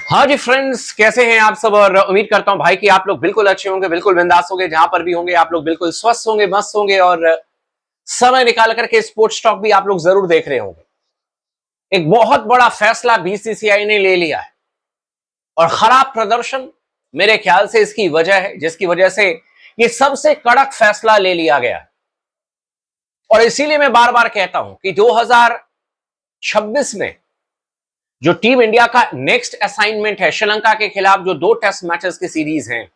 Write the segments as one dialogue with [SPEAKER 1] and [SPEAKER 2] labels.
[SPEAKER 1] हाँ जी फ्रेंड्स, कैसे हैं आप सब। और उम्मीद करता हूं भाई कि आप लोग बिल्कुल अच्छे होंगे, बिल्कुल बिंदास होंगे। जहां पर भी होंगे आप लोग बिल्कुल स्वस्थ होंगे, मस्त होंगे और समय निकाल करके स्पोर्ट्स टॉक भी आप लोग जरूर देख रहे होंगे। एक बहुत बड़ा फैसला बीसीसीआई ने ले लिया है और खराब प्रदर्शन मेरे ख्याल से इसकी वजह है, जिसकी वजह से ये सबसे कड़क फैसला ले लिया गया है। और इसीलिए मैं बार बार कहता हूं कि 2026 में जो टीम इंडिया का नेक्स्ट असाइनमेंट है, श्रीलंका के खिलाफ जो 2 टेस्ट मैचेस की सीरीज हैं,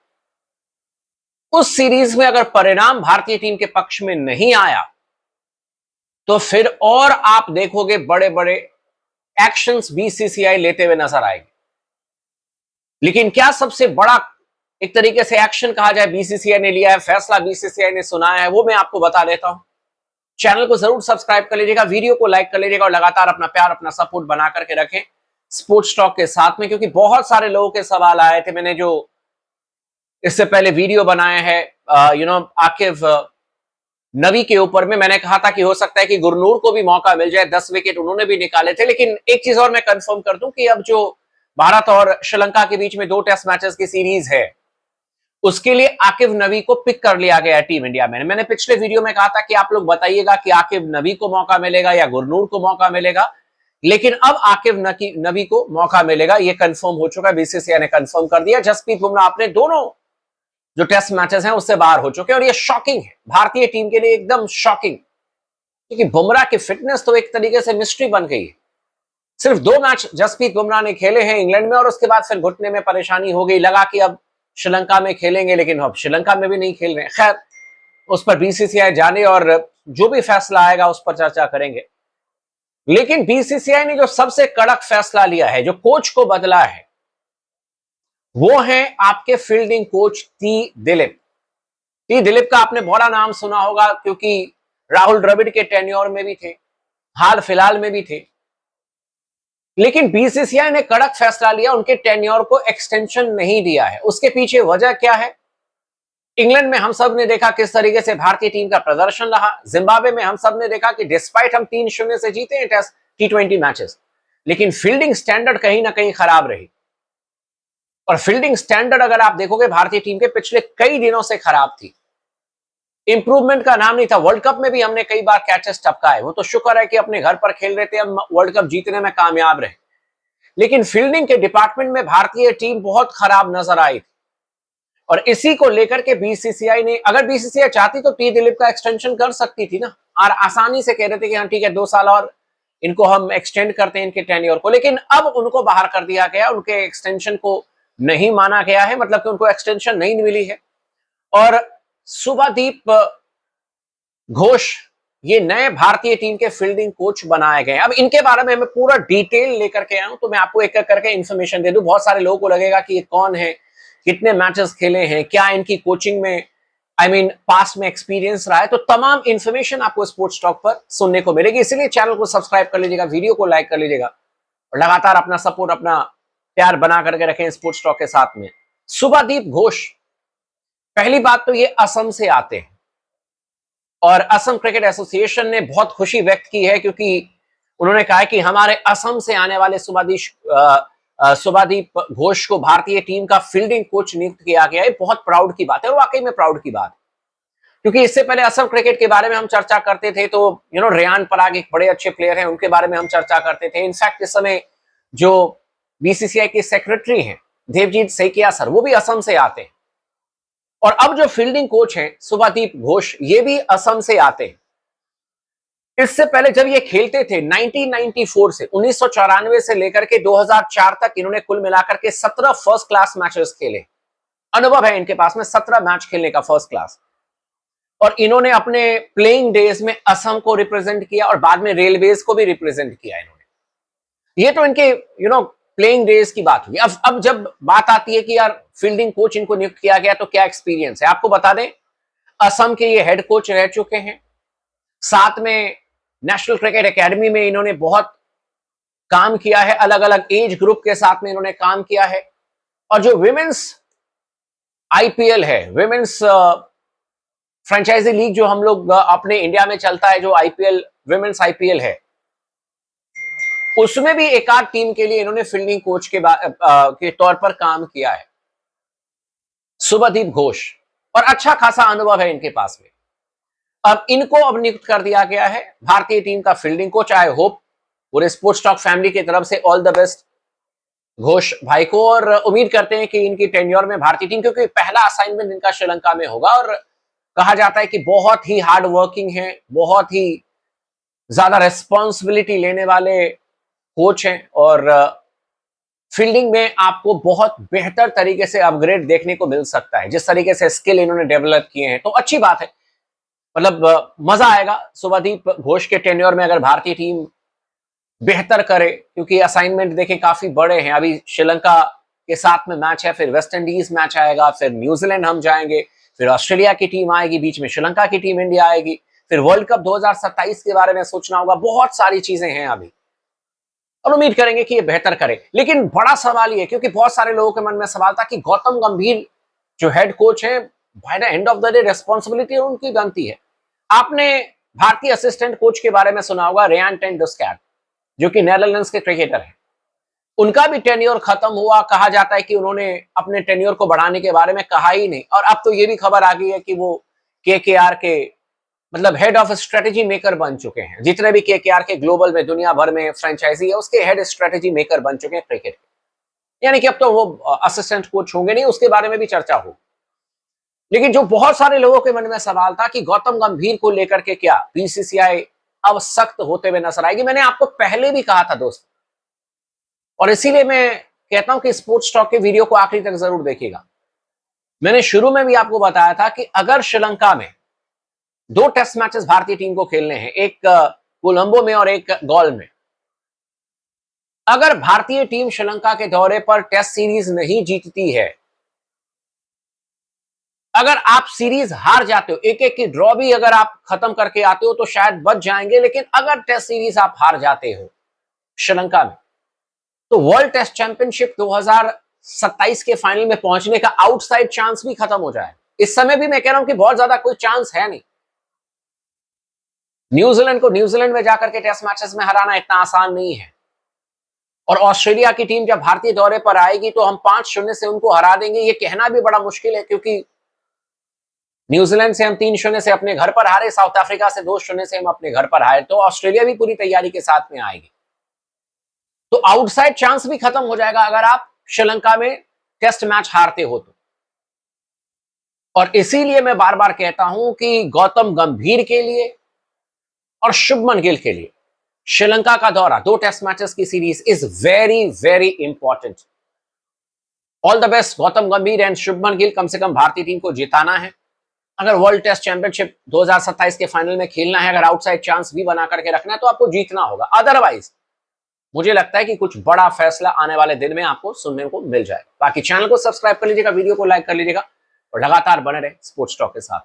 [SPEAKER 1] उस सीरीज में अगर परिणाम भारतीय टीम के पक्ष में नहीं आया तो फिर और आप देखोगे बड़े बड़े एक्शंस बीसीसीआई लेते हुए नजर आएंगे। लेकिन क्या सबसे बड़ा एक तरीके से एक्शन कहा जाए बीसीसीआई ने लिया है, फैसला बीसीसीआई ने सुनाया है, वो मैं आपको बता देता हूं। चैनल को जरूर सब्सक्राइब कर लीजिएगा, वीडियो को लाइक कर लीजिएगा और लगातार अपना प्यार, अपना सपोर्ट बना करके रखें स्पोर्ट्स टॉक के साथ में, क्योंकि बहुत सारे लोगों के सवाल आए थे। मैंने जो इससे पहले वीडियो बनाया है आकिब नबी के ऊपर में, मैंने कहा था कि हो सकता है कि गुरनूर को भी मौका मिल जाए, 10 विकेट उन्होंने भी निकाले थे। लेकिन एक चीज और मैं कंफर्म कर दूं कि अब जो भारत और श्रीलंका के बीच में 2 टेस्ट मैचेस की सीरीज है, उसके लिए आकिब नबी को पिक कर लिया गया है टीम इंडिया में। मैंने पिछले वीडियो में कहा था कि आप लोग बताइएगा कि आकिब नबी को मौका मिलेगा या गुरनूर को मौका मिलेगा, लेकिन अब आकिब नबी को मौका मिलेगा, यह कंफर्म हो चुका है। बीसीसीआई ने कंफर्म कर दिया। जसप्रीत बुमराह अपने दोनों जो टेस्ट मैचेस हैं उससे बाहर हो चुके हैं और ये शॉकिंग है भारतीय टीम के लिए, एकदम शॉकिंग, क्योंकि बुमराह की फिटनेस तो एक तरीके से मिस्ट्री बन गई है। सिर्फ 2 मैच जसप्रीत बुमराह ने खेले हैं इंग्लैंड में और उसके बाद फिर घुटने में परेशानी हो गई, लगा कि अब श्रीलंका में खेलेंगे, लेकिन अब श्रीलंका में भी नहीं खेल रहे। खैर, उस पर बीसीसीआई जाने और जो भी फैसला आएगा उस पर चर्चा करेंगे। लेकिन बीसीसीआई ने जो सबसे कड़क फैसला लिया है, जो कोच को बदला है, वो है आपके फील्डिंग कोच टी दिलीप का आपने बड़ा नाम सुना होगा, क्योंकि राहुल द्रविड़ के टेन्योर में भी थे, हाल फिलहाल में भी थे। लेकिन बीसीसीआई ने कड़क फैसला लिया, उनके टेन्योर को एक्सटेंशन नहीं दिया है। उसके पीछे वजह क्या है? इंग्लैंड में हम सब ने देखा किस तरीके से भारतीय टीम का प्रदर्शन रहा। जिम्बाब्वे में हम सब ने देखा कि डिस्पाइट हम 3-0 से जीते हैं टेस्ट T20 मैचेस, लेकिन फील्डिंग स्टैंडर्ड कहीं ना कहीं खराब रही। और फील्डिंग स्टैंडर्ड अगर आप देखोगे भारतीय टीम के पिछले कई दिनों से खराब थी, इंप्रूवमेंट का नाम नहीं था। वर्ल्ड कप में भी हमने कई बार कैचेस टपकाए, वो तो शुक्र है कि अपने घर पर खेल रहे थे, हम वर्ल्ड कप जीतने में कामयाब रहे। लेकिन फील्डिंग के डिपार्टमेंट में भारतीय टीम बहुत खराब नजर आई थी और इसी को लेकर के बीसीसीआई ने, अगर बीसीसीआई चाहती तो टी दिलीप का एक्सटेंशन कर सकती थी ना, और आसानी से कह रहे थे कि हाँ ठीक है 2 साल और इनको हम एक्सटेंड करते हैं इनके टेन्योर को। लेकिन अब उनको बाहर कर दिया गया, उनके एक्सटेंशन को नहीं माना गया है, मतलब कि उनको एक्सटेंशन नहीं मिली है। और शुभदीप घोष ये नए भारतीय टीम के फील्डिंग कोच बनाए गए। अब इनके बारे में मैं पूरा डिटेल लेकर के आया हूं, तो मैं आपको एक एक करके इंफॉर्मेशन दे दूं। बहुत सारे लोगों को लगेगा कि ये कौन है, कितने मैचेस खेले हैं, क्या इनकी कोचिंग में पास्ट में एक्सपीरियंस रहा है, तो तमाम इंफॉर्मेशन आपको स्पोर्ट्स टॉक पर सुनने को मिलेगी। इसलिए चैनल को सब्सक्राइब कर लीजिएगा, वीडियो को लाइक कर लीजिएगा और लगातार अपना सपोर्ट, अपना प्यार बना करके रखें स्पोर्ट्स टॉक के साथ में। शुभदीप घोष, पहली बात तो ये असम से आते हैं और असम क्रिकेट एसोसिएशन ने बहुत खुशी व्यक्त की है, क्योंकि उन्होंने कहा है कि हमारे असम से आने वाले शुभदीप घोष को भारतीय टीम का फील्डिंग कोच नियुक्त किया गया है। बहुत प्राउड की बात है और वाकई में प्राउड की बात है, क्योंकि इससे पहले असम क्रिकेट के बारे में हम चर्चा करते थे तो रेयान पराग एक बड़े अच्छे प्लेयर हैं, उनके बारे में हम चर्चा करते थे। इनफैक्ट इस समय जो बीसीसीआई के सेक्रेटरी हैं देवजीत सैकिया सर, वो भी असम से आते हैं। और अब जो फील्डिंग कोच हैं शुभदीप घोष, ये भी असम से आते हैं। इससे पहले जब ये खेलते थे 1994 से 1994 से लेकर के 2004 तक इन्होंने कुल मिलाकर के 17 फर्स्ट क्लास मैचेस खेले। अनुभव है इनके पास में 17 मैच खेलने का फर्स्ट क्लास। और इन्होंने अपने प्लेइंग डेज में असम को रिप्रेजेंट किया और बाद में रेलवेज को भी रिप्रेजेंट किया इन्होंने। ये तो इनके प्लेइंग डेज की बात हुई। अब जब बात आती है कि यार फील्डिंग कोच इनको नियुक्त किया गया तो क्या एक्सपीरियंस है, आपको बता दें असम के ये हेड कोच रह चुके हैं, साथ में नेशनल क्रिकेट एकेडमी में इन्होंने बहुत काम किया है, अलग अलग एज ग्रुप के साथ में इन्होंने काम किया है। और जो विमेंस आईपीएल है, विमेंस फ्रेंचाइजी लीग जो हम लोग अपने इंडिया में चलता है, जो आईपीएल विमेंस आईपीएल है, उसमें भी एक आध टीम के लिए इन्होंने फील्डिंग कोच के तौर पर काम किया है, शुभदीप घोष, और अच्छा खासा अनुभव है इनके पास में। अब इनको अब नियुक्त कर दिया गया है भारतीय टीम का फील्डिंग कोच। आई होप पूरे स्पोर्ट्स टॉक फैमिली की तरफ से ऑल द बेस्ट घोष भाई को, और उम्मीद करते हैं कि इनकी टेन्योर में भारतीय टीम, क्योंकि पहला असाइनमेंट इनका श्रीलंका में होगा, और कहा जाता है कि बहुत ही हार्ड वर्किंग है, बहुत ही ज्यादा रेस्पॉन्सिबिलिटी लेने वाले कोच हैं, और फील्डिंग में आपको बहुत बेहतर तरीके से अपग्रेड देखने को मिल सकता है। जिस तरीके से स्किल इन्होंने डेवलप किए हैं तो अच्छी बात है, मतलब मजा आएगा शुभदीप घोष के टेन्योर में अगर भारतीय टीम बेहतर करे, क्योंकि असाइनमेंट देखें काफी बड़े हैं। अभी श्रीलंका के साथ में मैच है, फिर वेस्ट इंडीज मैच आएगा, फिर न्यूजीलैंड हम जाएंगे, फिर ऑस्ट्रेलिया की टीम आएगी, बीच में श्रीलंका की टीम इंडिया आएगी, फिर वर्ल्ड कप 2027 के बारे में सोचना होगा। बहुत सारी चीजें हैं अभी, और उम्मीद करेंगे कि ये बेहतर करे। लेकिन बड़ा सवाल ये, क्योंकि बहुत सारे लोगों के मन में सवाल था कि गौतम गंभीर जो हेड कोच है, by the end of the day responsibility उनकी बनती है। आपने भारतीय असिस्टेंट कोच के बारे में सुना होगा, रेयान टेन डुस्कैट, जो कि नेदरलैंड्स के क्रिकेटर हैं। उनका भी टेन्योर खत्म हुआ। कहा जाता है कि उन्होंने अपने टेन्योर को बढ़ाने के बारे में कहा ही नहीं, और अब तो ये भी खबर आ गई है कि वो केकेआर के मतलब हेड ऑफ स्ट्रेटेजी मेकर बन चुके हैं। जितने भी केकेआर के ग्लोबल में दुनिया भर में फ्रेंचाइजी है, उसके हेड स्ट्रेटेजी मेकर बन चुके हैं क्रिकेट के। यानी कि अब तो वो असिस्टेंट कोच होंगे नहीं, उसके बारे में भी चर्चा हो। लेकिन जो बहुत सारे लोगों के मन में सवाल था कि गौतम गंभीर को लेकर के क्या बीसीसीआई अब सख्त होते हुए नजर आएगी, मैंने आपको पहले भी कहा था दोस्तों, और इसीलिए मैं कहता हूं कि स्पोर्ट्स टॉक के वीडियो को आखिरी तक जरूर देखिएगा। मैंने शुरू में भी आपको बताया था कि अगर श्रीलंका में 2 टेस्ट मैचेस भारतीय टीम को खेलने हैं, एक कोलंबो में और एक गॉल में, अगर भारतीय टीम श्रीलंका के दौरे पर टेस्ट सीरीज नहीं जीतती है, अगर आप सीरीज हार जाते हो, एक एक की ड्रॉ भी अगर आप खत्म करके आते हो तो शायद बच जाएंगे, लेकिन अगर टेस्ट सीरीज आप हार जाते हो श्रीलंका में, तो वर्ल्ड टेस्ट चैंपियनशिप 2027 के फाइनल में पहुंचने का आउटसाइड चांस भी खत्म हो जाए। इस समय भी मैं कह रहा हूं कि बहुत ज्यादा कोई चांस है नहीं। न्यूजीलैंड को न्यूजीलैंड में जाकर के टेस्ट मैचेस में हराना इतना आसान नहीं है, और ऑस्ट्रेलिया की टीम जब भारतीय दौरे पर आएगी तो हम 5-0 से उनको हरा देंगे, ये कहना भी बड़ा मुश्किल है, क्योंकि न्यूजीलैंड से हम 3-0 से अपने घर पर हारे, साउथ अफ्रीका से 2-0 से हम अपने घर पर हारे, तो ऑस्ट्रेलिया भी पूरी तैयारी के साथ में आएगी, तो आउटसाइड चांस भी खत्म हो जाएगा अगर आप श्रीलंका में टेस्ट मैच हारते हो तो। और इसीलिए मैं बार बार कहता हूं कि गौतम गंभीर के लिए और शुभमन गिल के लिए श्रीलंका का दौरा, 2 टेस्ट मैचेस की series is very very important. All the best Gautam गंभीर एंड शुभमन गिल, कम से कम भारतीय टीम को जिताना है। अगर वर्ल्ड टेस्ट चैंपियनशिप 2027 के फाइनल में खेलना है, अगर आउटसाइड चांस भी बना करके रखना है, तो आपको जीतना होगा। अदरवाइज मुझे लगता है कि कुछ बड़ा फैसला आने वाले दिन में आपको सुनने को मिल जाएगा। बाकी चैनल को सब्सक्राइब कर लीजिएगा, वीडियो को लाइक कर लीजिएगा, और लगातार बने रहे स्पोर्ट्स टॉक के साथ।